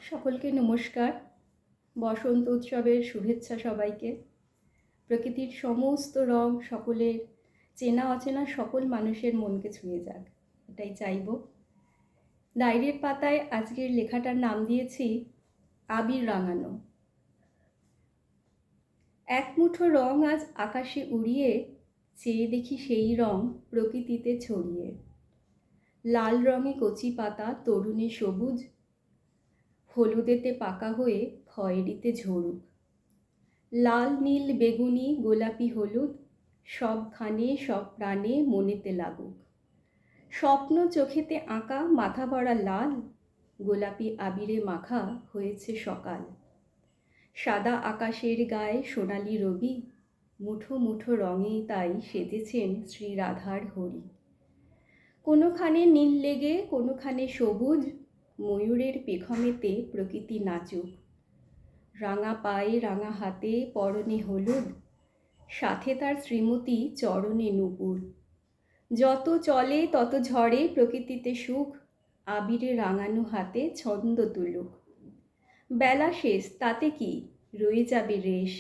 সকলকে নমস্কার। বসন্ত উৎসবের শুভেচ্ছা সবাইকে। প্রকৃতির সমস্ত রং সকলের চেনা অচেনা সকল মানুষের মনকে ছুঁয়ে যাক, এটাই চাইব। ডায়েরির পাতায় আজকের লেখাটার নাম দিয়েছি আবির রাঙানো। এক মুঠো রং আজ আকাশে উড়িয়ে, চেয়ে দেখি সেই রং প্রকৃতিতে ছড়িয়ে। লাল রঙে কচি পাতা তরুণে সবুজ, হলুদেতে পাকা হয়ে খয়েরিতে ঝরুক। লাল নীল বেগুনি গোলাপি হলুদ, সবখানে সব প্রাণে মনেতে লাগুক। স্বপ্ন চোখেতে আঁকা মাথা ভরা লাল, গোলাপি আবিরে মাখা হয়েছে সকাল। সাদা আকাশের গায়ে সোনালি রবি, মুঠো মুঠো রঙেই তাই সেজেছেন শ্রী রাধার হরি। কোনোখানে নীল লেগে কোনোখানে সবুজ, ময়ূরের পেখমেতে প্রকৃতি নাচুক। রাঙা পায়ে রাঙা হাতে পরনে হলুদ, সাথে তার শ্রীমতী চরণে নূপুর। যত চলে তত ঝরে প্রকৃতিতে সুখ, আবিরে রাঙানো হাতে ছন্দ তুলুক। বেলা শেষ তাতে কি, রয়ে যাবে রেশ,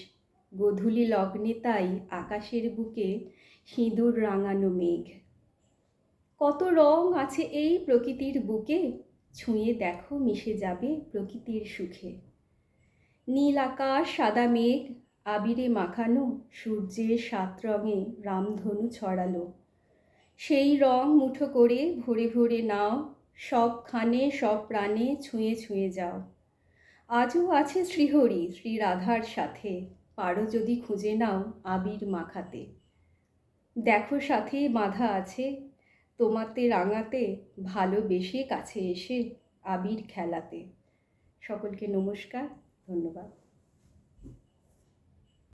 গোধূলি লগ্নে তাই আকাশের বুকে সিঁদুর রাঙানো মেঘ। কত রং আছে এই প্রকৃতির বুকে, ছুঁয়ে দেখো মিশে যাবে প্রকৃতির সুখে। নীল আকাশ সাদা মেঘ আবিরে মাখানো, সূর্যের 7 রঙে রামধনু ছড়ালো। সেই রং মুঠো করে ভরে ভরে নাও, সবখানে সব প্রাণে ছুঁয়ে ছুঁয়ে যাও। আজও আছে শ্রীহরি শ্রী রাধার সাথে, পারো যদি খুঁজে নাও আবির মাখাতে। দেখো সাথে বাঁধা আছে তোমাতে রাঙাতে, ভালোবেসে কাছে এসে আবির খেলাতে। সকলকে নমস্কার, ধন্যবাদ।